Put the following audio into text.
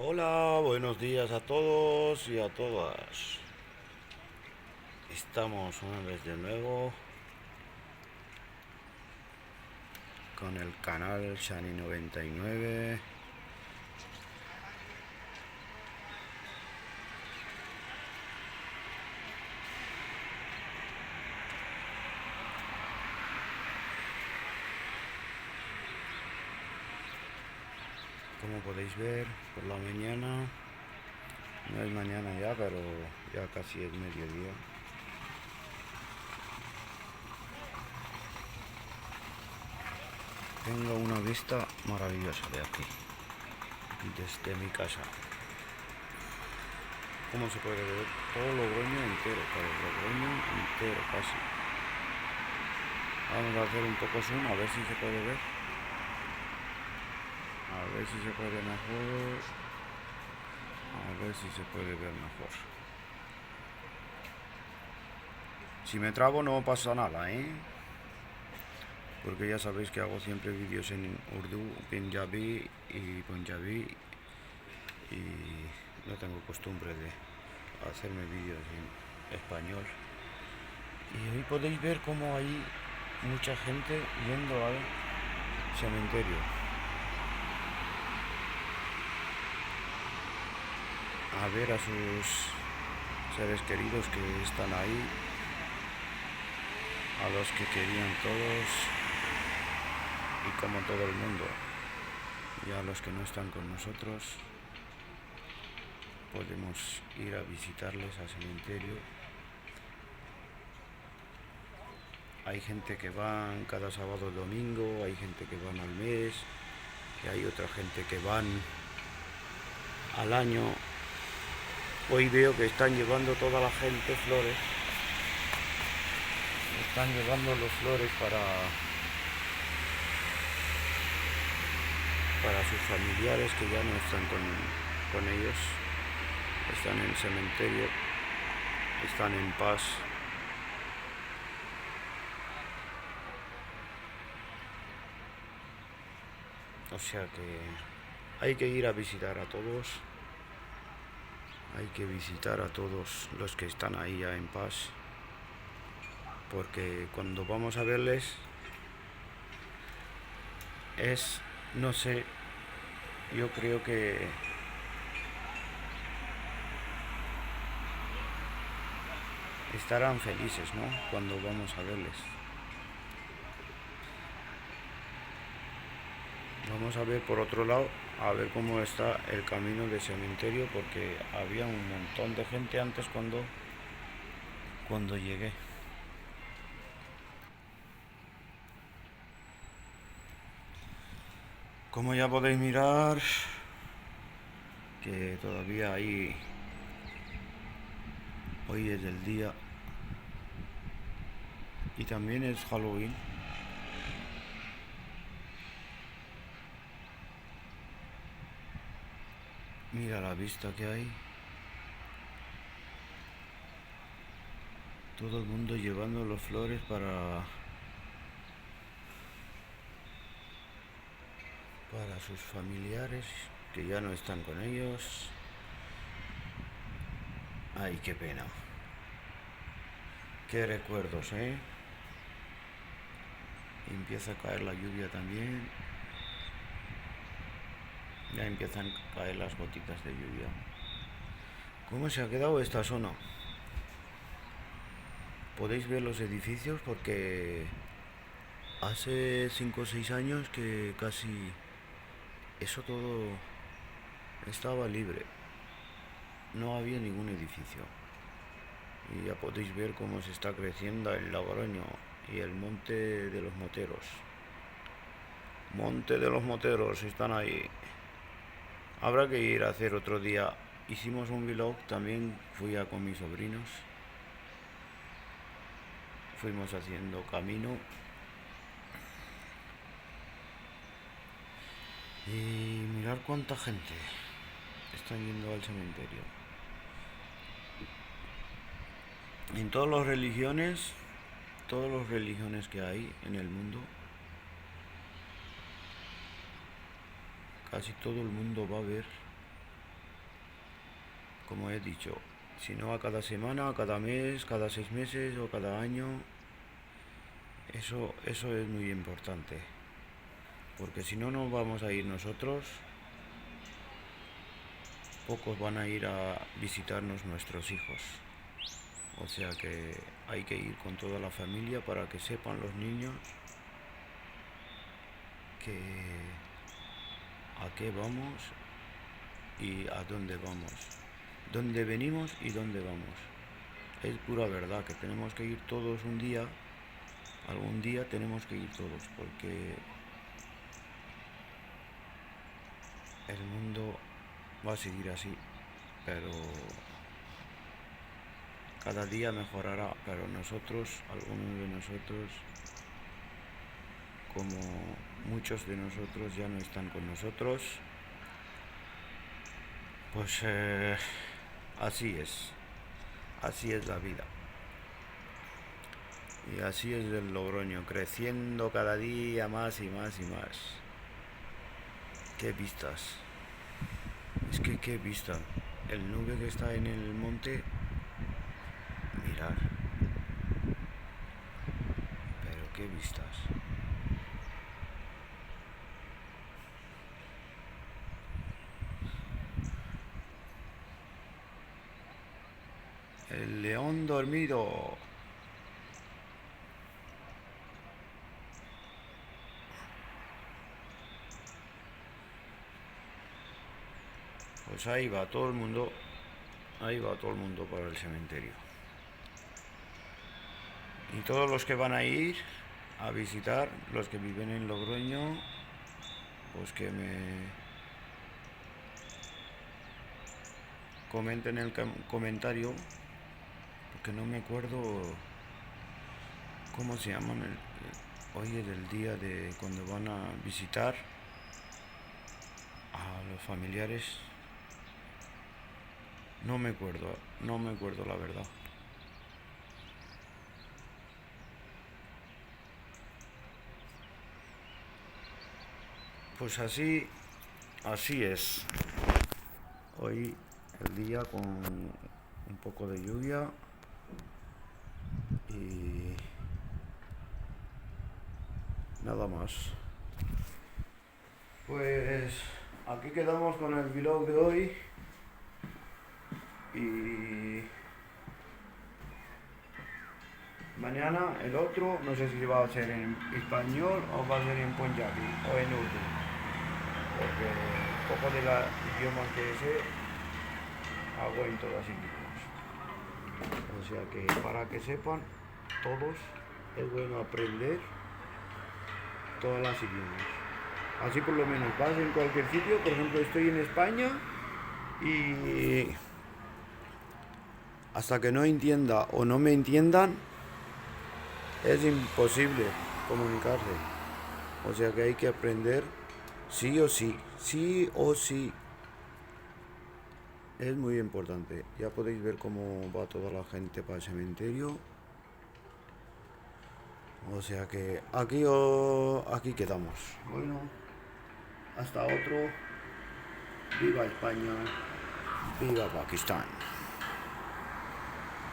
Hola, buenos días a todos y a todas. Estamos una vez de nuevo con el canal Shani99. Como podéis ver, por la mañana, no es mañana ya, pero ya casi es mediodía. Tengo una vista maravillosa de aquí, desde mi casa. Como se puede ver, todo Logroño entero, todo Logroño entero casi. Vamos a hacer un poco zoom, a ver si se puede ver. A ver si se puede mejor. A ver si se puede ver mejor. Si me trabo no pasa nada, porque ya sabéis que hago siempre vídeos en Urdu, Punjabi y Punjabi y no tengo costumbre de hacerme vídeos en español. Y hoy podéis ver cómo hay mucha gente yendo al cementerio a ver a sus seres queridos que están ahí, a los que querían todos y como todo el mundo, y a los que no están con nosotros podemos ir a visitarles al cementerio. Hay gente que van cada sábado o domingo, hay gente que van al mes, y hay otra gente que van al año. Hoy veo que están llevando toda la gente flores, están llevando los flores para sus familiares que ya no están con ellos, están en el cementerio, están en paz. O sea que hay que ir a visitar a todos, hay que visitar a todos los que están ahí ya en paz, porque cuando vamos a verles es, no sé, yo creo que estarán felices, ¿no? Cuando vamos a verles. Vamos a ver por otro lado, a ver cómo está el camino del cementerio, porque había un montón de gente antes cuando llegué. Como ya podéis mirar, que todavía hay, hoy es el día, y también es Halloween. Mira la vista que hay. Todo el mundo llevando las flores para sus familiares que ya no están con ellos. Ay, qué pena. Qué recuerdos, Empieza a caer la lluvia también. Ya empiezan a caer las gotitas de lluvia. ¿Cómo se ha quedado esta zona? Podéis ver los edificios porque hace 5 o 6 años que casi eso todo estaba libre. No había ningún edificio. Y ya podéis ver cómo se está creciendo el Logroño y el Monte de los Moteros. Monte de los Moteros están ahí. Habrá que ir a hacer otro día. Hicimos un vlog, también fui a con mis sobrinos. Fuimos haciendo camino. Y mirar cuánta gente están yendo al cementerio. En todas las religiones que hay en el mundo, casi todo el mundo va a ver como he dicho, si no a cada semana, cada mes, cada 6 meses o cada año. Eso es muy importante, porque si no nos vamos a ir nosotros, pocos van a ir a visitarnos nuestros hijos. O sea que hay que ir con toda la familia para que sepan los niños que a qué vamos y a dónde vamos, dónde venimos y dónde vamos. Es pura verdad que tenemos que ir todos un día, algún día tenemos que ir todos, porque el mundo va a seguir así, pero cada día mejorará, pero nosotros, algunos de nosotros, como muchos de nosotros ya no están con nosotros, pues así es la vida. Y así es el Logroño, creciendo cada día más y más y más. Qué vistas, es que qué vista, el nube que está en el monte, mirar, pero qué vistas. El león dormido. Pues ahí va todo el mundo, para el cementerio. Y todos los que van a ir a visitar, los que viven en Logroño, pues que me comenten en el comentario, porque no me acuerdo cómo se llaman hoy es el día de cuando van a visitar a los familiares. No me acuerdo la verdad. Pues así es. Hoy el día con un poco de lluvia y nada más. Pues aquí quedamos con el vlog de hoy y mañana el otro, no sé si va a ser en español o va a ser en punjabi o en urdu, porque un poco de los idiomas que sé hago en todas idiomas. O sea que para que sepan todos, es bueno aprender todas las idiomas. Así por lo menos vas en cualquier sitio, por ejemplo estoy en España y hasta que no entienda o no me entiendan, es imposible comunicarse. O sea que hay que aprender sí o sí. Es muy importante. Ya podéis ver cómo va toda la gente para el cementerio. O sea que aquí quedamos. Bueno, hasta otro. Viva España, viva Pakistán.